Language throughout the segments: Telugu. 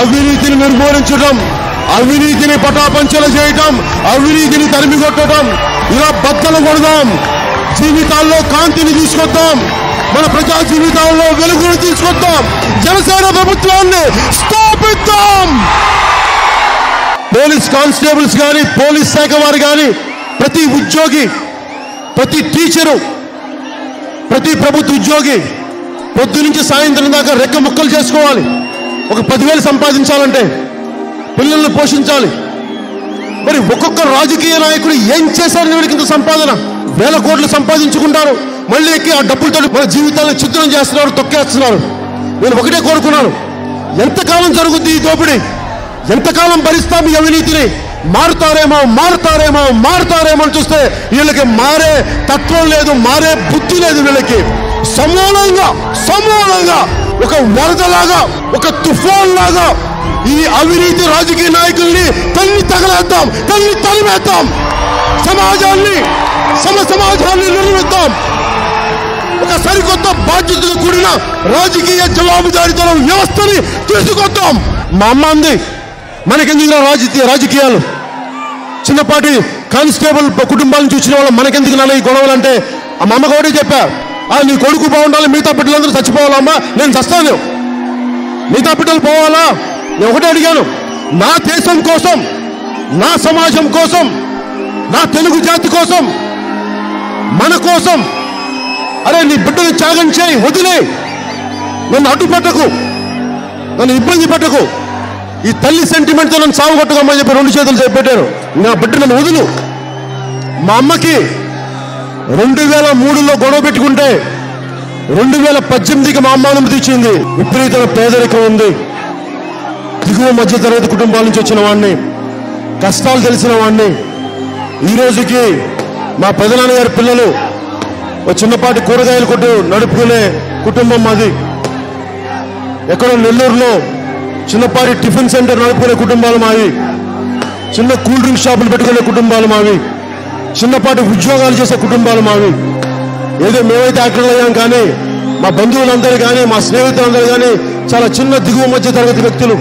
అవినీతిని నిర్మూలించడం, అవినీతిని పటాపంచలు చేయటం, అవినీతిని తరిమికొట్టడం, ఇలా బద్దలు కొడదాం. జీవితాల్లో కాంతిని తీసుకొద్దాం, మన ప్రజా జీవితాల్లో వెలుగును తీసుకొద్దాం. జనసేన ప్రభుత్వాన్ని స్థాపిద్దాం. పోలీస్ కానిస్టేబుల్స్ కానీ, పోలీస్ శాఖ వారు కానీ, ప్రతి ఉద్యోగి, ప్రతి టీచరు, ప్రతి ప్రభుత్వ ఉద్యోగి పొద్దు నుంచి సాయంత్రం దాకా రెక్క ముక్కలు చేసుకోవాలి. ఒక 10,000 సంపాదించాలంటే పిల్లల్ని పోషించాలి. మరి ఒక్కొక్క రాజకీయ నాయకుడు ఏం చేశారు? వీడికి ఇంత సంపాదన, వేల కోట్లు సంపాదించుకుంటారు, మళ్ళీ ఎక్కి ఆ డబ్బులతో మన జీవితాలను చిత్రం చేస్తున్నారు, తొక్కేస్తున్నారు. నేను ఒకటే కోరుకున్నాను, ఎంతకాలం జరుగుద్ది ఈ దోపిడీ? ఎంతకాలం భరిస్తాం ఈ అవినీతిని? మారుతారేమో మారుతారేమో మారుతారేమో అని చూస్తే వీళ్ళకి మారే తత్వం లేదు, మారే బుద్ధి లేదు. వీళ్ళకి సమూలంగా ఒక వరదలాగా, ఒక తుఫాన్ లాగా ఈ అవినీతి రాజకీయ నాయకుల్ని తన్ని తగలేద్దాం, తన్ని తరిమేద్దాం. సమాజాన్ని నిర్మిద్దాం. ఒక సరికొత్త బాధ్యతతో కూడిన రాజకీయ జవాబుదారీతనం వ్యవస్థని తీసుకొద్దాం. మా అమ్మ అంది, మనకెందుకు రాజకీయాలు? చిన్నపాటి కానిస్టేబుల్ కుటుంబాల నుంచి వచ్చిన వాళ్ళు మనకెందుకు నాన్న ఈ గొడవలు అంటే, ఆ మా అమ్మ కూడా చెప్పా, నీ కొడుకు బాగుండాలి, మిగతా బిడ్డలందరూ చచ్చిపోవాలమ్మా. నేను చస్తాను, మిగతా బిడ్డలు పోవాలా? నేను ఒకటే అడిగాను, నా దేశం కోసం, నా సమాజం కోసం, నా తెలుగు జాతి కోసం, మన కోసం, అరే నీ బిడ్డను త్యాగం చేయి, వదిలే, నన్ను అడ్డుపెట్టకు, నన్ను ఇబ్బంది పెట్టకు. ఈ తల్లి సెంటిమెంట్తో నన్ను సాగు కొట్టుకోమని చెప్పి 2 చేతులు పెట్టారు. నా బిడ్డ నన్ను వదులు. మా అమ్మకి 2003లో గొడవ పెట్టుకుంటే 2018కి మా అమ్మ అనుమతి ఇచ్చింది. విపరీతమైన పేదరికం ఉంది. దిగువ మధ్యతరగతి కుటుంబాల నుంచి వచ్చిన వాడిని, కష్టాలు తెలిసిన వాడిని. ఈ రోజుకి మా పెదనాన్నగారి పిల్లలు ఒక చిన్నపాటి కూరగాయలు కొట్టు నడుపుకునే కుటుంబం మాది. ఎక్కడో నెల్లూరులో చిన్నపాటి టిఫిన్ సెంటర్ నడుపుకునే కుటుంబాలు మావి. చిన్న కూల్ డ్రింక్ షాపులు పెట్టుకునే కుటుంబాలు మావి. చిన్నపాటి ఉద్యోగాలు చేసే కుటుంబాలు మావి. ఏదో మేమైతే యాక్టర్లు అయ్యాం కానీ మా బంధువులందరూ కానీ, మా స్నేహితులందరూ కానీ చాలా చిన్న దిగువ మధ్య తరగతి వ్యక్తులు.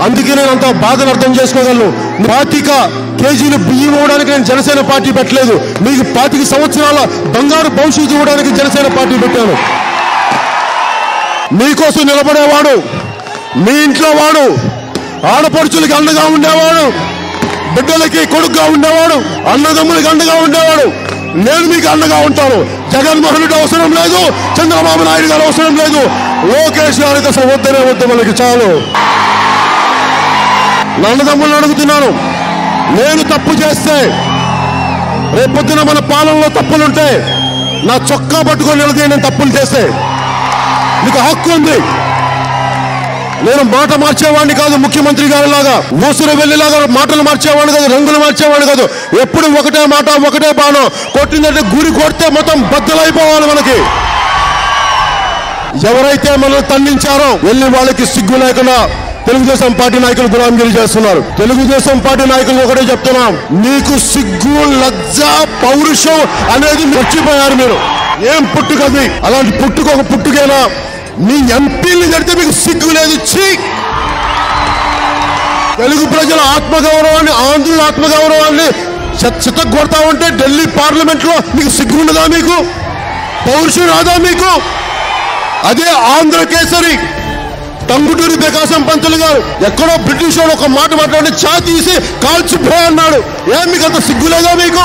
అందుకే నేను అంత బాధను అర్థం చేసుకోగలను. 25 కేజీలు బియ్యం ఇవ్వడానికి నేను జనసేన పార్టీ పెట్టలేదు. మీకు 25 సంవత్సరాల బంగారు భవిష్యత్తు ఇవ్వడానికి జనసేన పార్టీ పెట్టాను. మీకోసం నిలబడేవాడు, మీ ఇంట్లో వాడు, ఆడపడుచులకి అండగా ఉండేవాడు, బిడ్డలకి కొడుకుగా ఉండేవాడు, అన్నదమ్ములకి అండగా ఉండేవాడు. నేను మీకు అండగా ఉంటాను. జగన్మోహన్ రెడ్డి అవసరం లేదు, చంద్రబాబు నాయుడు గారు అవసరం లేదు, లోకేష్ గారికి అసలు వద్దనే వద్దు, మనకి చాలు. నా అన్నదమ్ములను అడుగుతున్నాను, నేను తప్పు చేస్తే, రేపొద్దున మన పాలనలో తప్పులుంటే నా చొక్కా పట్టుకొని నిలదీ. నేను తప్పులు చేస్తే మీకు హక్కు ఉంది. నేను మాట మార్చేవాడిని కాదు, ముఖ్యమంత్రి గారి లాగా ఊసురు వెళ్ళేలాగా మాటలు మార్చేవాడిని కాదు, రంగులు మార్చేవాడిని కాదు. ఎప్పుడు ఒకటే మాట, ఒకటే బాణం కొట్టిందంటే గురి కొడితే మొత్తం బద్దలైపోవాలి. మనకి ఎవరైతే మనల్ని తన్నించారో వెళ్ళి వాళ్ళకి సిగ్గు లేకుండా తెలుగుదేశం పార్టీ నాయకులు గులాంగిరి చేస్తున్నారు. తెలుగుదేశం పార్టీ నాయకులు ఒకటే చెప్తున్నాం, మీకు సిగ్గు, లజ్జ, పౌరుషం అనేది మర్చిపోయారు మీరు. ఏం పుట్టుకది? అలాంటి పుట్టుక ఒక పుట్టుకేనా? మీ ఎంపీలు కడితే మీకు సిగ్గు లేదు. తెలుగు ప్రజల ఆత్మగౌరవాన్ని, ఆంధ్రుల ఆత్మగౌరవాన్ని చిత్తగొడతా ఉంటే ఢిల్లీ పార్లమెంట్ లో మీకు సిగ్గు ఉండదా? మీకు పౌరుషం రాదా మీకు? అదే ఆంధ్ర కేసరి టంగుటూరి ప్రకాశం పంతులు గారు ఎక్కడో బ్రిటిష్ వాడు ఒక మాట మాట్లాడి చా తీసి కాల్చిపో అన్నాడు. ఏం మీకు అంత సిగ్గు లేదా? మీకు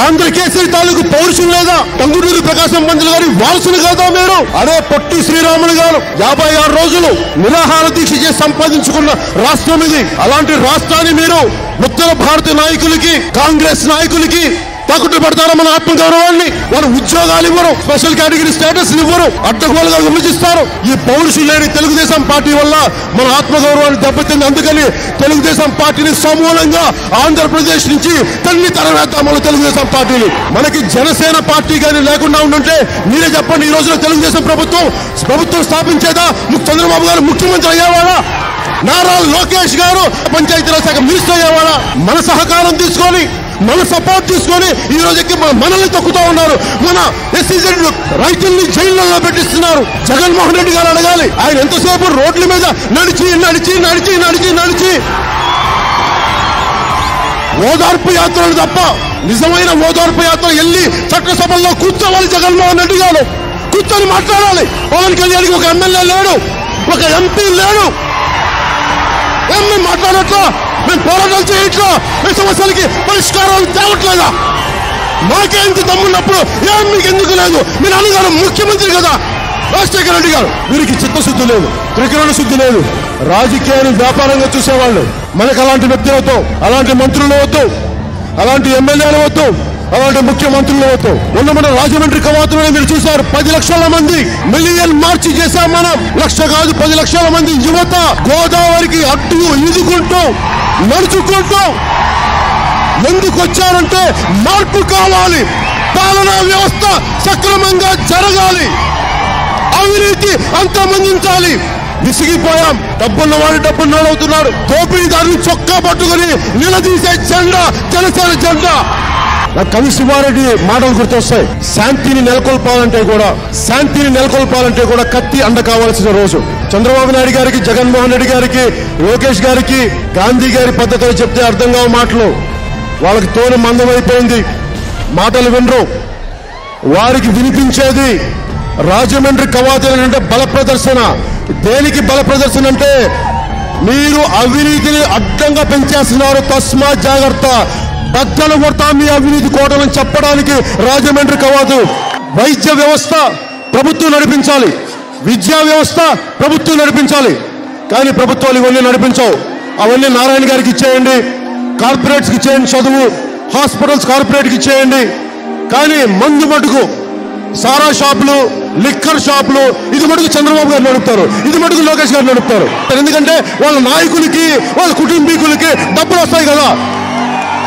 ఆంధ్ర కేసరి తాలూకు పౌరుషం లేదా? టంగుటూరి ప్రకాశం పంతులు గారి వారసులు కాదా మీరు? అదే పొట్టి శ్రీరాములు గారు 56 రోజులు నిరాహార దీక్ష చేసి సంపాదించుకున్న రాష్ట్రం ఇది. అలాంటి రాష్ట్రాన్ని మీరు ఉత్తర భారత నాయకులకి, కాంగ్రెస్ నాయకులకి తాకట్టు పెడతారా మన ఆత్మగౌరవాన్ని? వారు ఉద్యోగాలు ఇవ్వరు, స్పెషల్ కేటగిరీ స్టేటస్ ఇవ్వరు, అడ్డగోలుగా విభజిస్తారు. ఈ పౌరుషులు లేని తెలుగుదేశం పార్టీ వల్ల మన ఆత్మగౌరవాన్ని దెబ్బతింది. అందుకని తెలుగుదేశం పార్టీని సమూలంగా ఆంధ్రప్రదేశ్ నుంచి తన్ని తరవేద్దాం. మన తెలుగుదేశం పార్టీని మనకి జనసేన పార్టీ కానీ లేకుండా ఉండుంటే మీరే చెప్పండి, ఈ రోజున తెలుగుదేశం ప్రభుత్వం స్థాపించేదా? చంద్రబాబు గారు ముఖ్యమంత్రి అయ్యేవాడా? నారా లోకేష్ గారు పంచాయతీరాజ్ శాఖ మినిస్టర్ అయ్యేవాడా? మన సహకారం తీసుకొని మన సపోర్ట్ తీసుకొని ఈ రోజుకి మనల్ని తొక్కుతా ఉన్నారు. మన ఎస్సీజెడ్ రైతుల్ని జైళ్లలో పెట్టిస్తున్నారు. జగన్మోహన్ రెడ్డి గారు అడగాలి, ఆయన ఎంతసేపు రోడ్ల మీద నడిచి నడిచి నడిచి నడిచి నడిచి ఓదార్పు యాత్రలు తప్ప నిజమైన ఓదార్పు యాత్ర వెళ్ళి చట్టసభల్లో కూర్చోవాలి. జగన్మోహన్ రెడ్డి గారు కూర్చొని మాట్లాడాలి. పవన్ కళ్యాణ్కి ఒక ఎమ్మెల్యే లేడు, ఒక ఎంపీ లేడు. ఏం మేము మాట్లాడట్లా, మేము పోరాటాలు చేయట్లా, మీ సమస్యలకి పరిష్కారాలు తేవట్లేదా? మాకేంత దమ్మున్నప్పుడు ఏం మీకు ఎందుకు లేదు? మీ నాన్నగారు ముఖ్యమంత్రి కదా రాజశేఖర రెడ్డి గారు. వీరికి చిత్తశుద్ధి లేదు, త్రికరణ శుద్ధి లేదు. రాజకీయాన్ని వ్యాపారంగా చూసేవాళ్ళు. మనకు అలాంటి వ్యక్తులతో, అలాంటి మంత్రులు వద్దు, అలాంటి ఎమ్మెల్యేలు వద్దు, అలాంటి ముఖ్యమంత్రులు వద్దు. మొన్న మన రాజమండ్రి కవాతులను మీరు చూశారు. 10 లక్షల మంది మిలియన్ మార్చి చేశాం మనం. 1 లక్ష కాదు, 10 లక్షల మంది యువత గోదావరికి అడ్డు ఈదుకుంటూ నడుచుకుంటూ ఎందుకు వచ్చారంటే మార్పు కావాలి, పాలనా వ్యవస్థ సక్రమంగా జరగాలి, అవినీతి అంతమందించాలి. విసిగిపోయాం. డబ్బున్న వాడు డబ్బున్నాడు అవుతున్నాడు. దోపిడీదారుని చొక్కా పట్టుకుని నిలదీసే జెండా జనసేన జెండా. నాకు కవి శివారెడ్డి మాటలు గుర్తొస్తాయి. శాంతిని నెలకొల్పాలంటే కూడా కత్తి అండ కావాల్సిన రోజు. చంద్రబాబు నాయుడు గారికి, జగన్మోహన్ రెడ్డి గారికి, లోకేష్ గారికి గాంధీ గారి పద్ధతిలో చెప్తే అర్థం కావు మాటలు. వాళ్ళకి తోలు మందమైపోయింది, మాటలు వినరు. వారికి వినిపించేది రాజమండ్రి కవాతులు అంటే బల ప్రదర్శన. దేనికి బల ప్రదర్శన అంటే మీరు అవినీతిని అడ్డంగా పెంచేస్తున్నారు, తస్మా జాగ్రత్త, బద్దలు కొడతా మీ అవినీతి కోటలని చెప్పడానికి రాజమండ్రి కవాతు. వైద్య వ్యవస్థ ప్రభుత్వం నడిపించాలి, విద్యా వ్యవస్థ ప్రభుత్వం నడిపించాలి. కానీ ప్రభుత్వాలు ఇవన్నీ నడిపించవు. అవన్నీ నారాయణ గారికి ఇచ్చేయండి, కార్పొరేట్స్కి ఇచ్చేయండి, చదువు హాస్పిటల్స్ కార్పొరేట్కి ఇచ్చేయండి. కానీ మందు మటుకు సారా షాపులు, లిక్కర్ షాపులు ఇది మటుకు చంద్రబాబు గారు నడుపుతారు, ఇది మటుకు లోకేష్ గారు నడుపుతారు. ఎందుకంటే వాళ్ళ నాయకులకి, వాళ్ళ కుటుంబీకులకి డబ్బులు వస్తాయి కదా.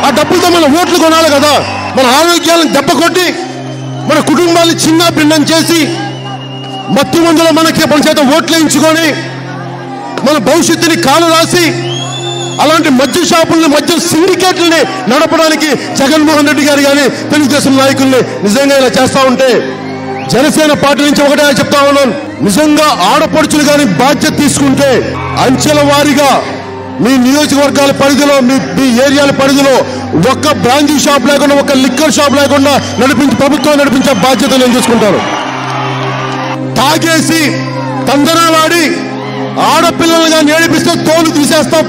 ఆ డబ్బులతో మన ఓట్లు కొనాలి కదా. మన ఆరోగ్యాలను దెబ్బ కొట్టి మన కుటుంబాన్ని చిన్న భిన్నం చేసి మత్తు మందులో మనకి మన చేత ఓట్లు వేయించుకొని మన భవిష్యత్తుని కాలు రాసి అలాంటి మద్య షాపుల్ని, మద్య సిండికేట్లని నడపడానికి జగన్మోహన్ రెడ్డి గారు కానీ తెలుగుదేశం నాయకుల్ని నిజంగా ఇలా చేస్తా ఉంటే జనసేన పార్టీ నుంచి ఒకటే చెప్తా ఉన్నాను, నిజంగా ఆడపడుచులు కానీ బాధ్యత తీసుకుంటే అంచెల వారీగా మీ నియోజకవర్గాల పరిధిలో, మీ ఏరియాల పరిధిలో ఒక్క బ్రాంచీ షాప్ లేకుండా, ఒక్క లిక్కర్ షాప్ లేకుండా ప్రభుత్వం నడిపించే బాధ్యత నేను తీసుకుంటాను. తాగేసి తందనాలాడి ఆడపిల్లలుగా నేడిపిస్తే తోలు తీసేస్తాం.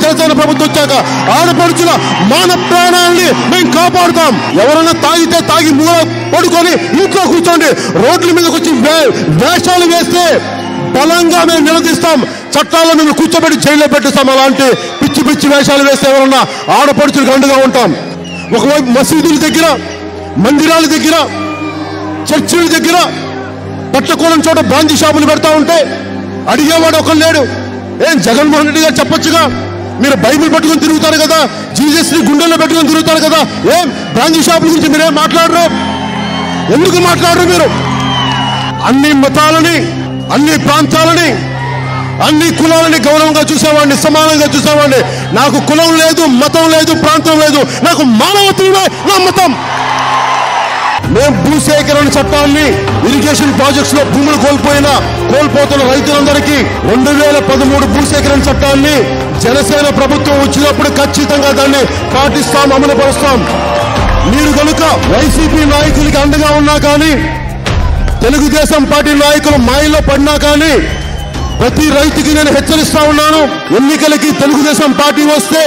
జనసేన ప్రభుత్వం వచ్చాక ఆడపడుచుల మాన ప్రాణాలని మేము కాపాడుతాం. ఎవరైనా తాగితే తాగి మూల పడుకొని ఇంట్లో కూర్చోండి, రోడ్ల మీదకి వచ్చి వేషాలు వేస్తే బలంగా మేము నిలదీస్తాం. చట్టాల్లో మేము కూర్చోబెట్టి జైల్లో పెట్టిస్తాం. అలాంటి పిచ్చి పిచ్చి వేషాలు వేస్తే ఎవరన్నా ఆడపడుచులకు అండగా ఉంటాం. ఒకవైపు మసీదుల దగ్గర, మందిరాల దగ్గర, చర్చిల దగ్గర పట్టకూడని చోట బ్రాంచీ షాపులు పెడతా ఉంటే అడిగేవాడు ఒకరు లేడు. ఏం జగన్మోహన్ రెడ్డి గారు చెప్పొచ్చుగా, మీరు బైబిల్ పట్టుకుని తిరుగుతారు కదా, జీసస్ని గుండెల్లో పెట్టుకుని తిరుగుతారు కదా, ఏం బ్రాంచీ షాపుల గురించి మీరేం మాట్లాడరు? ఎందుకు మాట్లాడరు మీరు? అన్ని మతాలని, అన్ని ప్రాంతాలని, అన్ని కులాలని గౌరవంగా చూసేవాడిని, సమానంగా చూసేవాడిని. నాకు కులం లేదు, మతం లేదు, ప్రాంతం లేదు, నాకు మానవత్వమే నా మతం. మేము భూసేకరణ చట్టాన్ని, ఇరిగేషన్ ప్రాజెక్ట్స్ లో భూములు కోల్పోతున్న రైతులందరికీ 2013 భూసేకరణ చట్టాన్ని జనసేన ప్రభుత్వం వచ్చినప్పుడు ఖచ్చితంగా దాన్ని పాటిస్తాం, అమలుపరుస్తాం. మీరు కనుక వైసీపీ నాయకులకి అండగా ఉన్నా కానీ, తెలుగుదేశం పార్టీ నాయకులు మాయలో పడినా కానీ ప్రతి రైతుకి నేను హెచ్చరిస్తా ఉన్నాను, ఎన్నికలకి తెలుగుదేశం పార్టీ వస్తే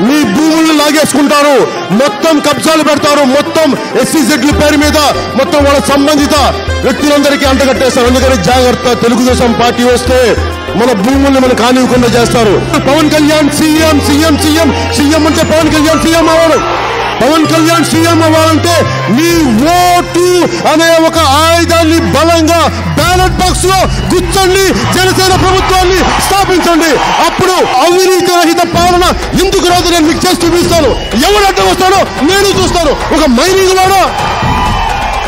మీ భూములను లాగేసుకుంటారు, మొత్తం కబ్జాలు పెడతారు, మొత్తం ఎస్సీజెడ్ల పేరు మీద మొత్తం వాళ్ళ సంబంధిత వ్యక్తులందరికీ అంటగట్టేస్తారు. అందుకని జాగ్రత్త, తెలుగుదేశం పార్టీ వస్తే మన భూముల్ని మనం కానివ్వకుండా చేస్తారు. Pawan Kalyan CM CM CM CM అంటే పవన్ కళ్యాణ్ సీఎం అవ్వడు. పవన్ కళ్యాణ్ సీఎం అవ్వాలంటే మీ ఓటు అనే ఒక ఆయుధాన్ని బలంగా బ్యాలెట్ బాక్స్ లో గుచ్చండి, జనసేన ప్రభుత్వాన్ని స్థాపించండి. అప్పుడు అవినీతి రహిత పాలన ఎందుకు రాదు నేను మీకు చేసి చూపిస్తాను. ఎవరు అడ్డం వస్తాడో నేను చూస్తాను. ఒక మైనింగ్ వాడో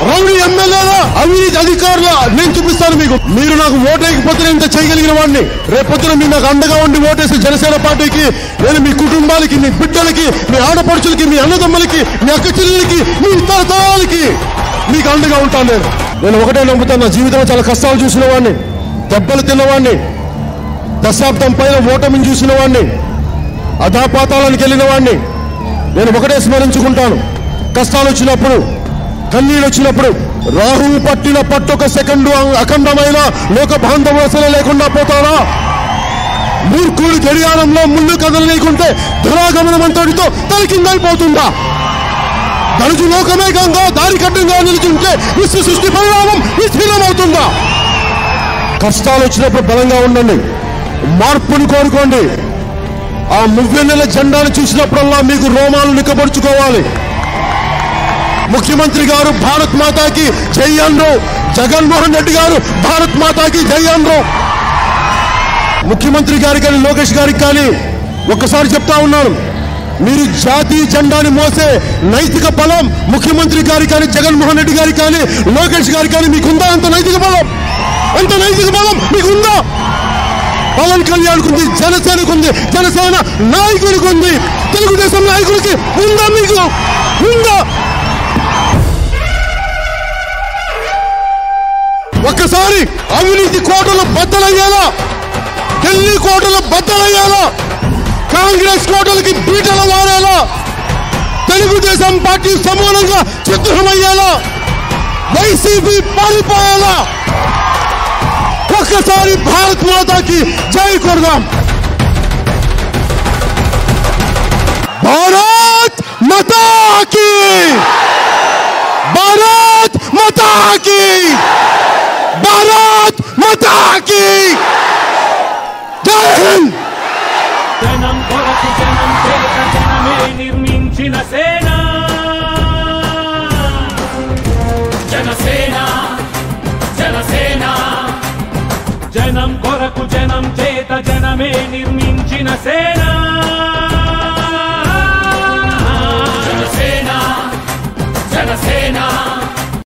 రౌడీ ఎమ్మెల్యేల అవినీతి అధికారుల నేను చూపిస్తాను మీకు. మీరు నాకు ఓటేయకపోతే నేను ఇంత చేయగలిగిన వాడిని. రేపొద్దున మీరు నాకు అండగా ఉండి ఓటేసి జనసేన పార్టీకి నేను మీ కుటుంబాలకి, మీ బిడ్డలకి, మీ ఆడపడుచులకి, మీ అన్నదమ్ములకి, మీ అక్క చెల్లెలకి, మీ తరతరాలకి మీకు అండగా ఉంటాను. నేను ఒకటే నమ్ముతాను, నా జీవితంలో చాలా కష్టాలు చూసిన వాడిని, దెబ్బలు తిన్నవాడిని, దశాబ్దం పైన ఓటమిని చూసిన వాడిని, అధాపాతాలకు వెళ్ళిన వాడిని. నేను ఒకటే స్మరించుకుంటాను, కష్టాలు వచ్చినప్పుడు, కన్నీళ్ళు వచ్చినప్పుడు, రాహువు పట్టిన పట్టొక సెకండు అఖండమైన లోక బాంధవసలు లేకుండా పోతారా? మూర్ఖుడు గడియారంలో ముళ్ళు కదలలేకుంటే ధరాగమనం అంతటితో తలకిందైపోతుందా? ధనుజు లోకమేకంగా దారి కట్టంగా నిలుచుంటే విశ్వ సృష్టి పరిణామం విచ్ఛిన్నమవుతుందా? కష్టాలు వచ్చినప్పుడు బలంగా ఉండండి, మార్పుని కోరుకోండి. ఆ మువ్వెన్నెల జెండాను చూసినప్పుడల్లా మీకు రోమాలు నిక్కబడుచుకోవాలి. ముఖ్యమంత్రి గారు భారత్ మాతాకి జై అన్రు, జగన్మోహన్ రెడ్డి గారు భారత్ మాతాకి జై అన్రు. ముఖ్యమంత్రి గారికి కానీ లోకేష్ గారికి కానీ ఒక్కసారి చెప్తా ఉన్నాను, మీరు జాతీయ జెండాని మోసే నైతిక బలం ముఖ్యమంత్రి గారికి కానీ, జగన్మోహన్ రెడ్డి గారికి కానీ, లోకేష్ గారికి కానీ మీకుందా? అంత నైతిక బలం, అంత నైతిక బలం మీకుందా? పవన్ కళ్యాణ్కు ఉంది, జనసేనకు ఉంది, జనసేన నాయకుడికి ఉంది, తెలుగుదేశం నాయకుడికి ఉందా? మీకు ఉందా? ఒక్కసారి అవినీతి కోటలు బద్దలయ్యేలా, ఢిల్లీ కోటలు బద్దలయ్యేలా, కాంగ్రెస్ కోటలకి బీటలు వారేలా, తెలుగుదేశం పార్టీ సమూలంగా చిత్రమయ్యేలా, వైసీపీ పారిపోయేలా ఒక్కసారి భారత్ మాతాకి జై కొడదాం. భారత్ మాతాకి, భారత్ మాతాకి, భారత్ మాతాకి జై హింద్. జనం కొరకు జనం చేత జనమే నిర్మించిన సేన, జనసేన, జనసేన. జనం కొరకు జనం చేత జనమే నిర్మించిన సేన.